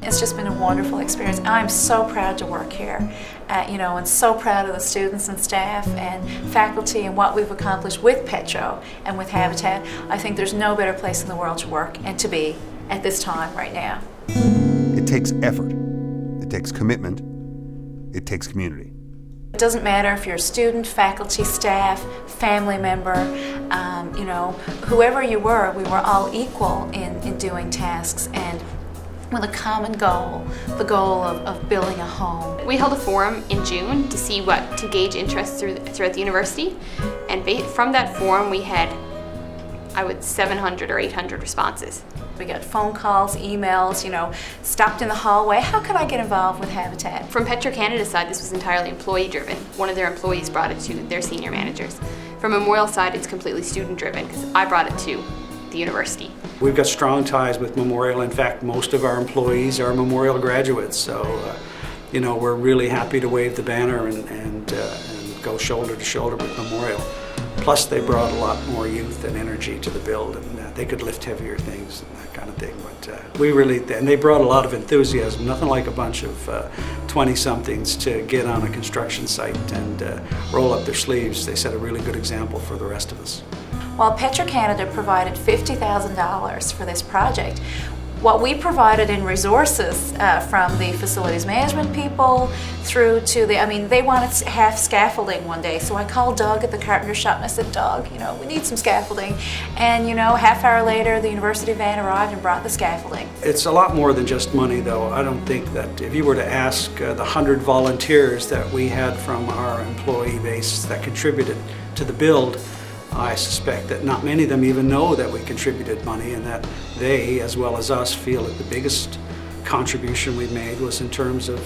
It's just been a wonderful experience. I'm so proud to work here, and so proud of the students and staff and faculty and what we've accomplished with Petro and with Habitat. I think there's no better place in the world to work and to be at this time right now. It takes effort, it takes commitment, it takes community. It doesn't matter if you're a student, faculty, staff, family member, whoever you were, we were all equal in doing tasks and with a common goal, the goal of building a home. We held a forum in June to gauge interest throughout the university, and from that forum we had, 700 or 800 responses. We got phone calls, emails, stopped in the hallway. How could I get involved with Habitat? From Petro Canada's side, this was entirely employee driven. One of their employees brought it to their senior managers. From Memorial side, it's completely student driven because I brought it to the university. We've got strong ties with Memorial. In fact, most of our employees are Memorial graduates, so we're really happy to wave the banner and go shoulder to shoulder with Memorial. Plus, they brought a lot more youth and energy to the build, and they could lift heavier things and that kind of thing. But and they brought a lot of enthusiasm. Nothing like a bunch of 20-somethings to get on a construction site and roll up their sleeves. They set a really good example for the rest of us. While Petro Canada provided $50,000 for this project, what we provided in resources from the facilities management people through to they wanted to have scaffolding one day. So I called Doug at the carpenter shop and I said, Doug, we need some scaffolding. And half hour later, the university van arrived and brought the scaffolding. It's a lot more than just money, though. I don't think that if you were to ask the 100 volunteers that we had from our employee base that contributed to the build, I suspect that not many of them even know that we contributed money, and that they, as well as us, feel that the biggest contribution we made was in terms of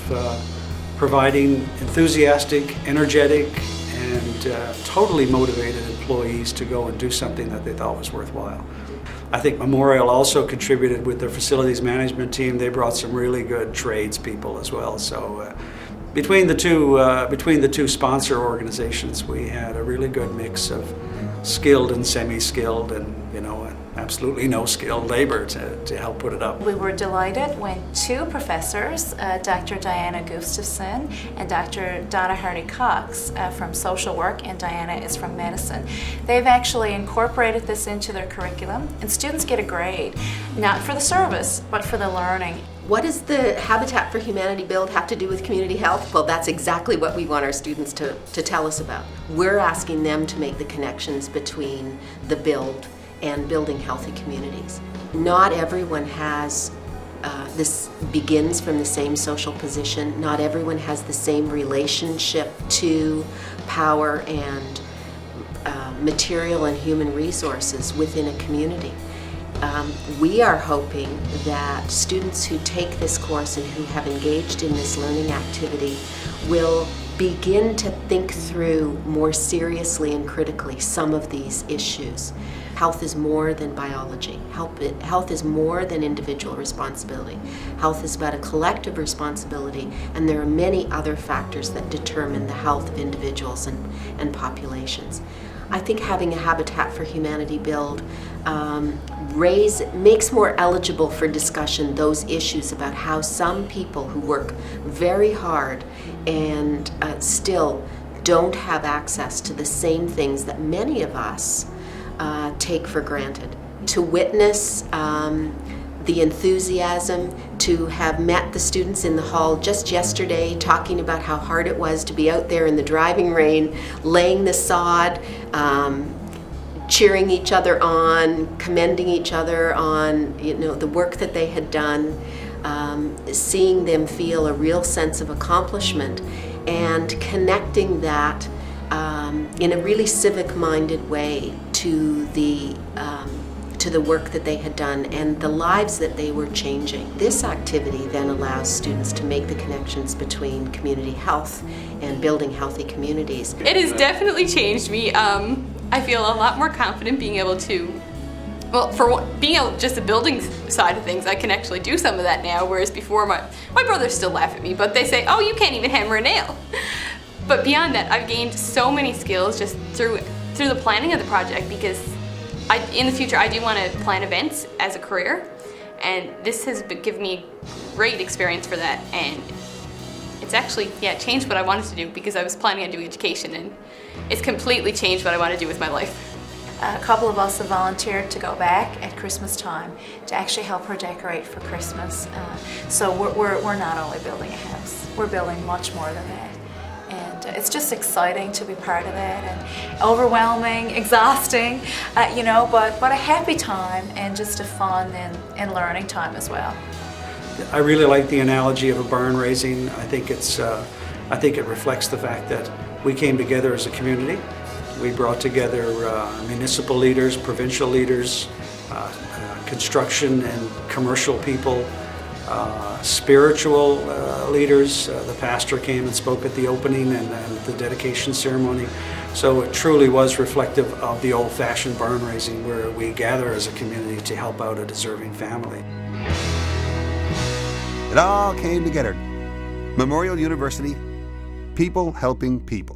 providing enthusiastic, energetic, and totally motivated employees to go and do something that they thought was worthwhile. I think Memorial also contributed with their facilities management team. They brought some really good tradespeople as well. So between the two sponsor organizations, we had a really good mix of skilled and semi-skilled and absolutely no skilled labor to help put it up. We were delighted when two professors, Dr. Diana Gustafson and Dr. Donna Hardy-Cox from social work, and Diana is from medicine, they've actually incorporated this into their curriculum, and students get a grade, not for the service, but for the learning. What does the Habitat for Humanity build have to do with community health? Well, that's exactly what we want our students to tell us about. We're asking them to make the connections between the build and building healthy communities. Not everyone has, this begins from the same social position. Not everyone has the same relationship to power and material and human resources within a community. We are hoping that students who take this course and who have engaged in this learning activity will begin to think through more seriously and critically some of these issues. Health is more than biology. Health is more than individual responsibility. Health is about a collective responsibility, and there are many other factors that determine the health of individuals and populations. I think having a Habitat for Humanity build makes more eligible for discussion those issues about how some people who work very hard and still don't have access to the same things that many of us take for granted. To witness the enthusiasm, to have met the students in the hall just yesterday talking about how hard it was to be out there in the driving rain, laying the sod, cheering each other on, commending each other on the work that they had done, seeing them feel a real sense of accomplishment and connecting that in a really civic-minded way to the work that they had done and the lives that they were changing. This activity then allows students to make the connections between community health and building healthy communities. It has definitely changed me. I feel a lot more confident being able to, being able just the building side of things, I can actually do some of that now, whereas before my brothers still laugh at me, but they say, oh, you can't even hammer a nail. But beyond that, I've gained so many skills just through the planning of the project, because in the future I do want to plan events as a career, and this has given me great experience for that, and it's actually, changed what I wanted to do, because I was planning on doing education, and it's completely changed what I want to do with my life. A couple of us have volunteered to go back at Christmas time to actually help her decorate for Christmas. So we're not only building a house, we're building much more than that. And it's just exciting to be part of that, and overwhelming, exhausting, but a happy time and just a fun and learning time as well. I really like the analogy of a barn raising. I think it reflects the fact that we came together as a community. We brought together municipal leaders, provincial leaders, construction and commercial people, spiritual leaders. The pastor came and spoke at the opening and the dedication ceremony. So it truly was reflective of the old-fashioned barn raising, where we gather as a community to help out a deserving family. It all came together. Memorial University, people helping people.